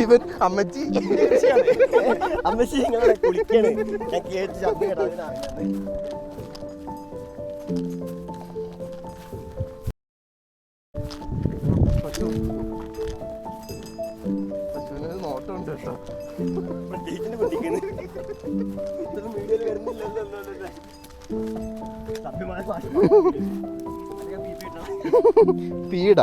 ഇവൻ അമ്മച്ചി അമ്മച്ചി നിങ്ങളെ കുളിക്കണ്. ഞാൻ കേട്ട് ശബ്ദം കേട്ടോ. പശുവിന് നോട്ടമുണ്ട് കേട്ടോ. പ്രത്യേകിച്ച് പൊട്ടിക്കണ്. ഇതൊന്നും വീഡിയോയിൽ വരുന്നില്ലല്ലോ. സഭ്യമായ ഭാഷ പീഡ.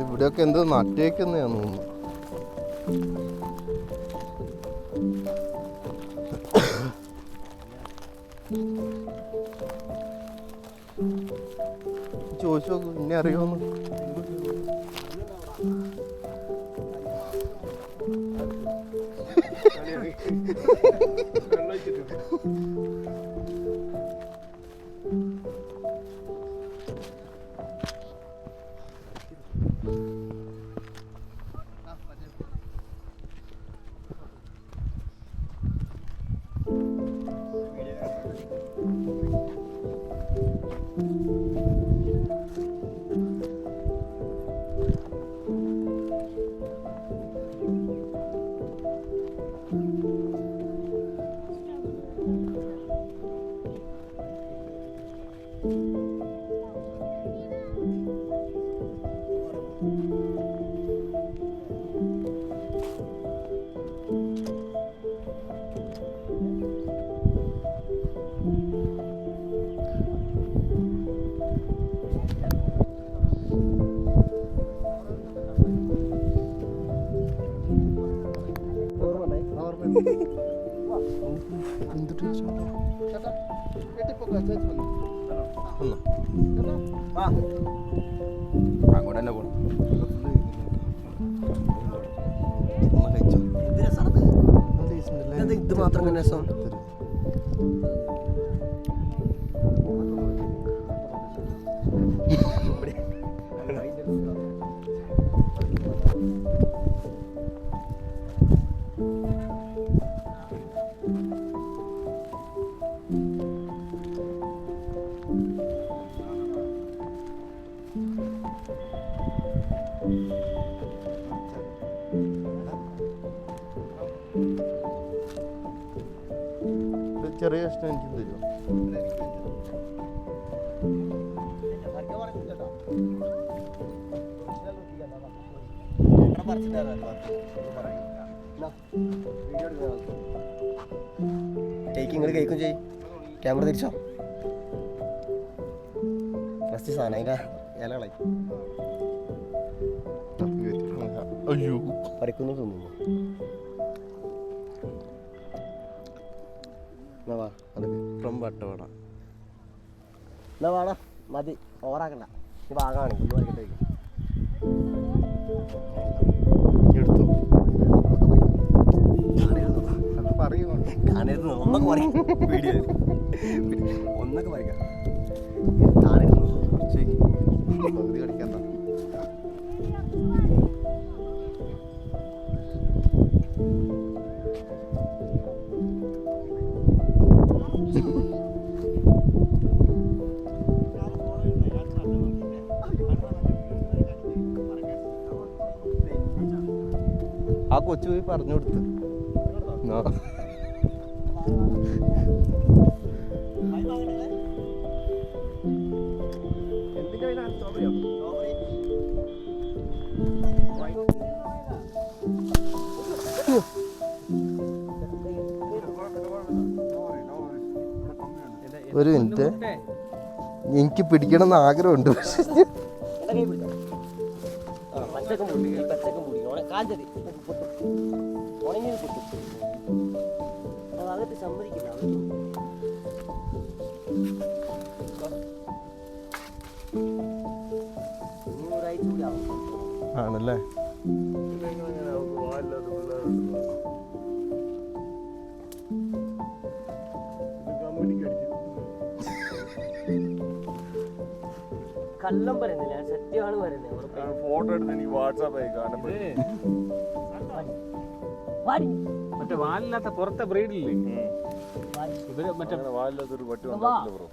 ഇവിടെയൊക്കെ എന്തോ നട്ടേക്കുന്നതാന്ന് തോന്നുന്നു. ചോദിച്ചു നോക്കൂ, ഇന്നെ അറിയുമെന്ന്. അങ്ങോട്ട് തന്നെ പോകണം. ഇത് മാത്രം രസം. ചെറിയ കഷ്ണം എനിക്ക് തരുമോ? ഇങ്ങോട്ട് കേൾക്കും ചെയ്യും. ക്യാമറ തിരിച്ചോ. ഫസ്റ്റ് സാധനം അതിൻ്റെ ഇലകളായി അയ്യോ പറിക്കുന്നു തോന്നുന്നു. ഫ്രം വട്ടവട. എന്നാ വേണം മതി, ഓവറാക്കണ്ട. ഈ ഭാഗമാണ് ഇത് വരക്കട്ടെ. എടുത്തു കാണരുന്നു. ഒന്നൊക്കെ പറയും വീഡിയോ, ഒന്നൊക്കെ പറയാം. കാണരുന്നു പകുതി കളിക്കാൻ. ആ കൊച്ചു പോയി പറഞ്ഞു കൊടുത്ത്. ഒരു മിനിറ്റ്, എനിക്ക് പിടിക്കണമെന്ന് ആഗ്രഹമുണ്ട്. പക്ഷെ ആണല്ലേ. കള്ളം പറയുന്നില്ല, സത്യമാണ് പറയുന്നത്. ഫോട്ടോ എടുത്ത് എനിക്ക് വാട്സാപ്പ് ആയി കാണുമ്പോൾ മറ്റേ വാലില്ലാത്ത പുറത്തെ ബ്രീഡില്ലേ ഇവര് മറ്റേ വാലില്ലാത്തൊരു പട്ടി ഉണ്ടാക്കില്ല ബ്രോ.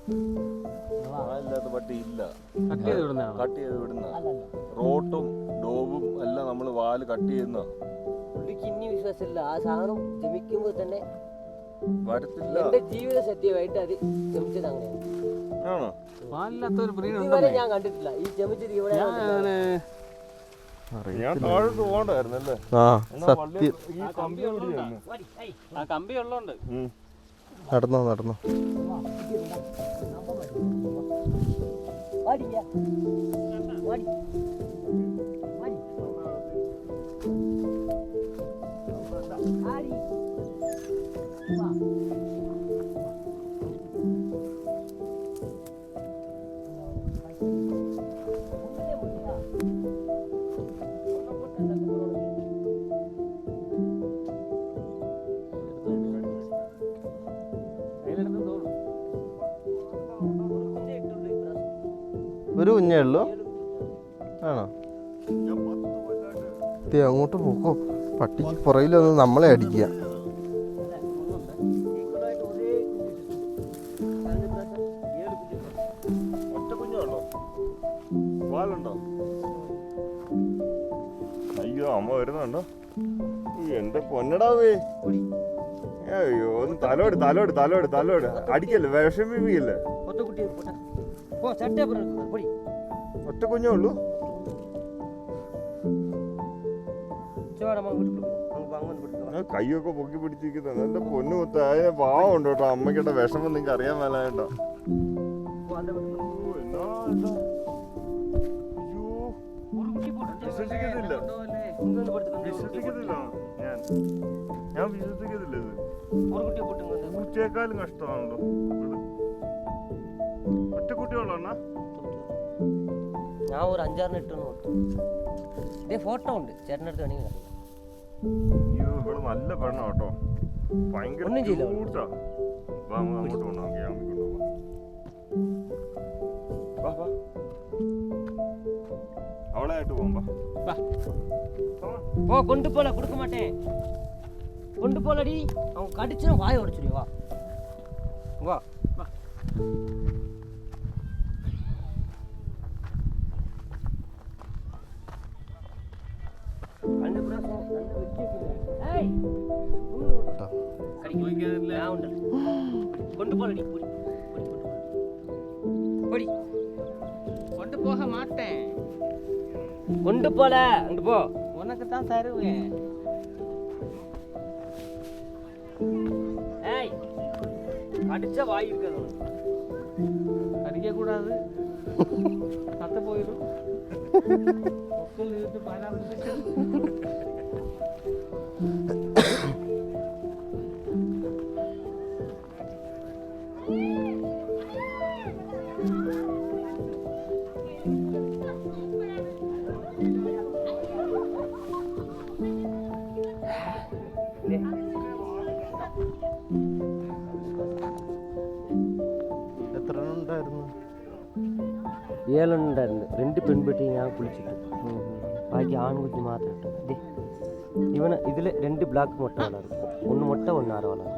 വാലില്ലാത്ത പട്ടി ഇല്ല. കട്ട് ചെയ്ത് വിടുന്നതാണ്. കട്ട് ചെയ്ത് വിടുന്ന റോട്ടും ഡോബും എല്ലാം നമ്മൾ വാല് കട്ട് ചെയ്യുന്ന പുള്ളിക്ക് ഇനി വിശ്വാസമില്ല. ആ സാധനം ജമിക്കുമ്പോൾ തന്നെ വരത്തില്ല. എന്റെ ജീവിത സത്യമായിട്ട് അത് ജമിച്ചത് അങ്ങനെയാണ്. ആണോ? വാലില്ലാത്ത ഒരു ബ്രീഡ് ഇതുവരെ ഞാൻ കണ്ടിട്ടില്ല. ഈ ജമിച്ചത് ഇവിടെ ഞാൻ താഴോട്ട് പോകണ്ടായിരുന്നല്ലേ? ആ സത്യം. ഈ കമ്പി എവിടെയായിരുന്നു? ആ കമ്പി ഉള്ളതുകൊണ്ട് നടന്നോ നടന്നോ. ഒരു കുഞ്ഞേ ഉള്ളൂ ആണോ? അങ്ങോട്ട് പോക്കോ. പട്ടിക്ക് പുറകിൽ വന്ന് നമ്മളെ അടിക്കുക. ഒറ്റ കുഞ്ഞുള്ളോ? വാലുണ്ടോ? അയ്യോ അമ്മ വരുന്നുണ്ടോ? എന്റെ പൊന്നടാവേ. അയ്യോ ഒന്ന് തലോട് തലോട് തലോട് തലോട്. അടിക്കല്ലേ, വിഷമിപ്പിക്കല്ലേ. ഒറ്റ കുഞ്ഞേ ഉള്ളൂ. കൈയൊക്കെ പൊക്കി പിടിച്ചിരിക്കുന്നത് എന്റെ പൊന്നു മുത്ത. അതിനെ പാവം ഉണ്ട് കേട്ടോ. അമ്മയ്ക്കിட்ட വിഷമം നിങ്ങൾക്ക് അറിയാൻ മേല കേട്ടോ. വിശ്വസിക്കത്തില്ല വിശ്വസിക്കത്തില്ല ഞാൻ വിശ്വസിക്കത്തില്ല. ഇത് പൂച്ചയേക്കാളും കഷ്ടമാണല്ലോ. ഒറ്റ കുട്ടിയുള്ളൂ അണ്ണാ? ഞാൻ ഒരു 5-6 ഇട്ടെന്ന് കൊടുത്തു. ഇതേ ഫോട്ടോ ഉണ്ട്, ചേട്ടനടുത്ത് വേണമെങ്കിൽ അറിയാം. അയ്യോ ഇവിടെ നല്ല പെണ്ണ കേട്ടോ. ഭയങ്കര ഒന്നും ചെയ്യില്ല. ക്യൂട്ടാ. വാ അങ്ങോട്ട് കൊണ്ടുപോകാം. വാ വാ അവളെ ആയിട്ട് പോകുമ്പോ ஓ கொண்டு போல கொடுக்க மாட்டேன். கொண்டு போலடி. அவன் கடிச்சுனா வாயை உடைச்சிரு. வா வா வா. கண்டு கூட நல்ல வெட்டிக்கு. ஏய் கடிக்கல. நான் உண்டு. கொண்டு போலடி. போடி. கொண்டு போக மாட்டேன். கொண்டு போல அங்க போ. உனக்கு தான் தருவேன். ஏய் அடிச்சா வாய் இருக்காது. அடிக்க கூடாது. சத்த போயிடும். மக்கள் இருந்து பாலாந்து. എത്ര ഉണ്ടായിരുന്നു? 7 ഉണ്ടായിരുന്നു. 2 പെൺപെട്ടി ഞാൻ കുളിച്ചിട്ടു. ബാക്കി ആൺകുട്ടി മാത്രം ഇട്ടു. ഇവന് ഇതിൽ 2 ബ്ലാക്ക് മുട്ട വളർന്നു. 1 മുട്ട 1 ആറ് വളർന്നു.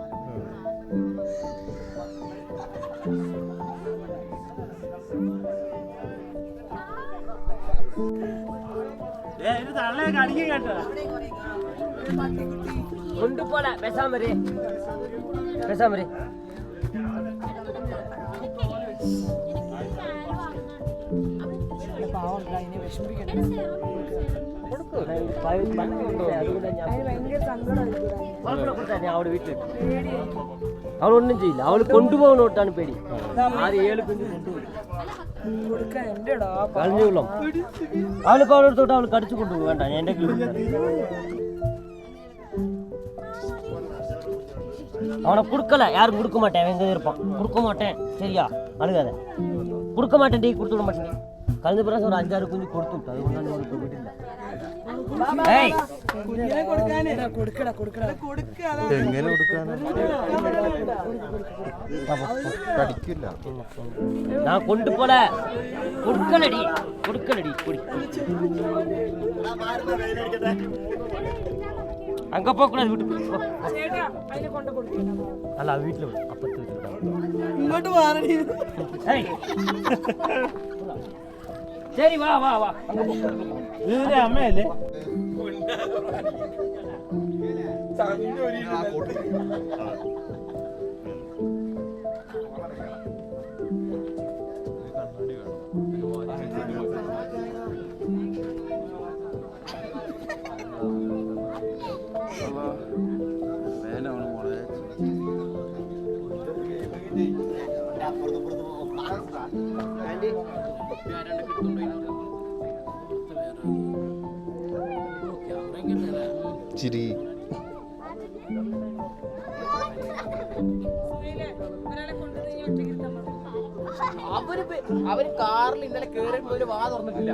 கொண்டு போல பேசாம இரு. பேசாம இரு. അവളൊന്നും ചെയ്യില്ല. അവള് കൊണ്ടുപോകണോട്ടാണ് പേടി. 6-7 കുഞ്ഞു കൊണ്ടുപോകും. കളഞ്ഞുകൊള്ളും. അവളിപ്പോ അവളെ തൊട്ട് അവൾ കടിച്ചു കൊണ്ടുപോകും. വേണ്ട ഞാൻ എന്റെ அவனை கொடுக்கல. யாரும் கொடுக்க மாட்டேன். எங்க இருப்பான் கொடுக்க மாட்டேன். சரியா? அழுகாத. கொடுக்க மாட்டேன். டீ கொடுத்து விட மாட்டேன். കഴിഞ്ഞ പ്രാവശ്യം ഒരു 5-6 കുഞ്ഞ് കൊടുത്തുണ്ട്, അതുകൊണ്ടാണ് നമ്മളിപ്പോൾ വിടില്ല. എങ്ങനെ കൊടുക്കാനാ? കടിക്കില്ല. ഞാൻ കൊണ്ടുപോല കൊടുക്കലടി കൊടുക്കലടി കൊടി അങ്ങ പോകൂടാ വീട്ടിൽ. അല്ല വീട്ടിൽ അപ്പുറത്ത് ഇങ്ങോട്ട് മാറണി. ശരി വാ വാ വാ. അമ്മയല്ലേ ചിരി. അവര് കാറിൽ ഇന്നലെ കേറിയപ്പോ ഒരു വാ തുറന്നിട്ടില്ല.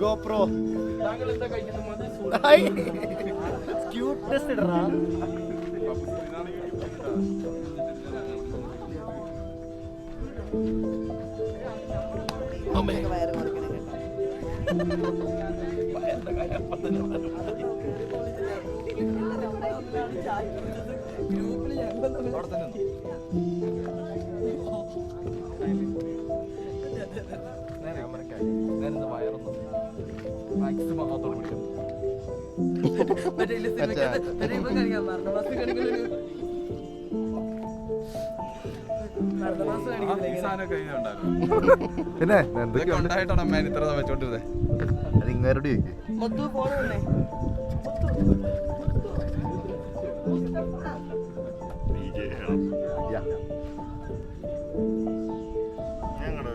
GoPro. ക്യൂട്ട്നെസ് ഇടറാ. പിന്നെ എന്തൊക്കെയുണ്ടായിട്ടാണ് അമ്മ ഇത്ര വെച്ചോണ്ടിരുന്നത്? അത് ഇങ്ങോട്ട്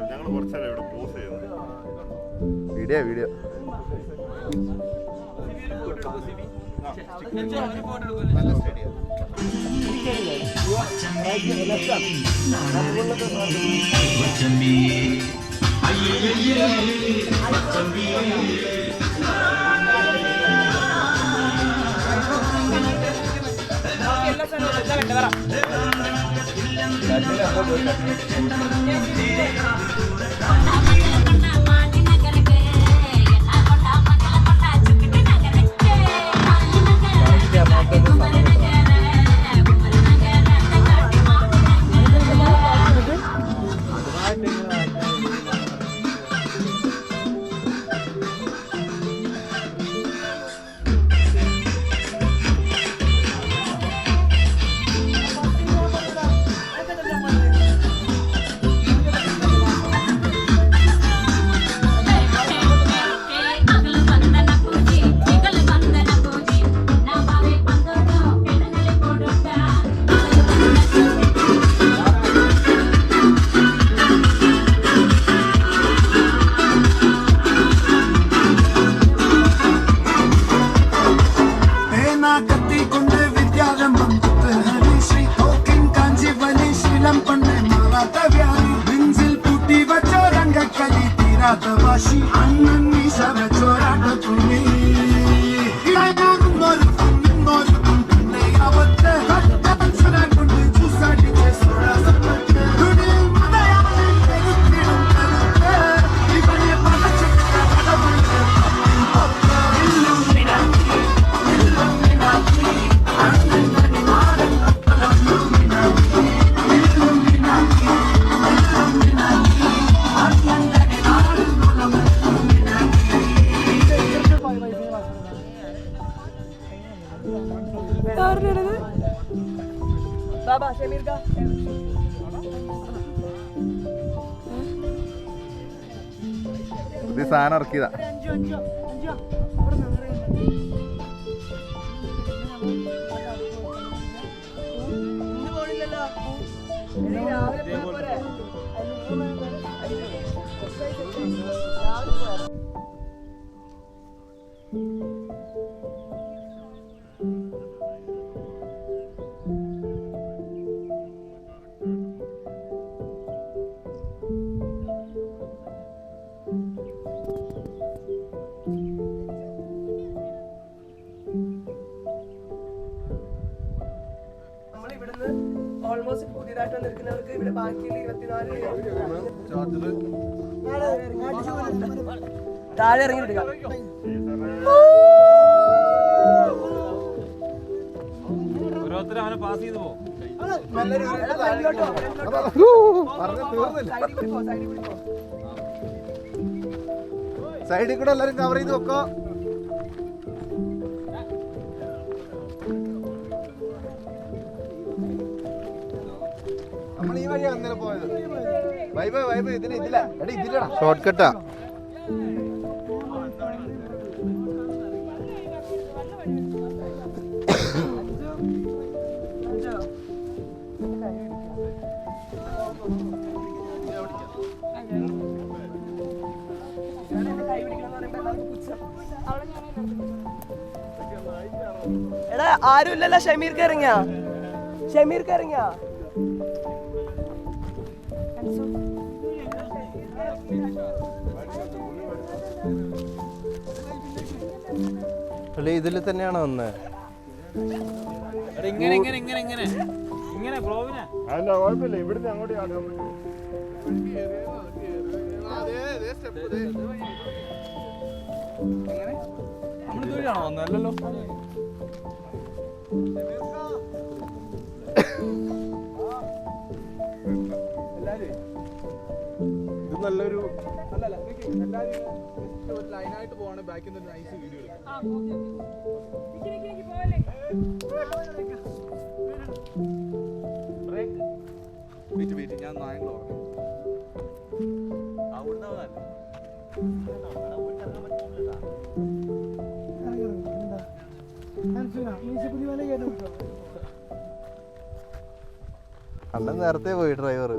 ഞങ്ങൾ കുറച്ചേരം ഇവിടെ പോസ് ചെയ്യുന്നത്. വീഡിയോ വീഡിയോ നല്ല സ്റ്റേഡിയം. ബാബാ ഷമീർ കാ ഇത് സാധനം ഇറക്കിയതാ. ഓൾമോസ്റ്റ് പുതിയതായിട്ട് വന്നിരിക്കുന്നവർക്ക് ഇവിടെ ബാക്കിയുള്ള 24 താഴെ ഇറങ്ങിയെടുക്കാം. സൈഡിൽ കൂടെ എല്ലാരും കവർ ചെയ്ത് വെക്കോ. നമ്മൾ ഈ വഴിയാണ് ഇന്നലെ പോയത്. വൈബ് ഇതിലാ ഷോർട്ട് കട്ടാ. എടാ ആരുമില്ലല്ലോ. ഷമീർക്ക് ഇറങ്ങിയാ പുള്ളി ഇതിൽ തന്നെയാണോ വന്നത്? അല്ല കുഴപ്പമില്ല, ഇവിടുന്ന് അങ്ങോട്ട് ചാടാൻ പറ്റും. ഇത് നല്ലൊരു ലൈനായിട്ട് പോവാണ്. ബാക്കിൽ നിന്ന് നൈസ് വീഡിയോ വെയിറ്റ് ഞാൻ നായങ്ങളോ അണ്ണൻ നേരത്തെ പോയി ഡ്രൈവർ.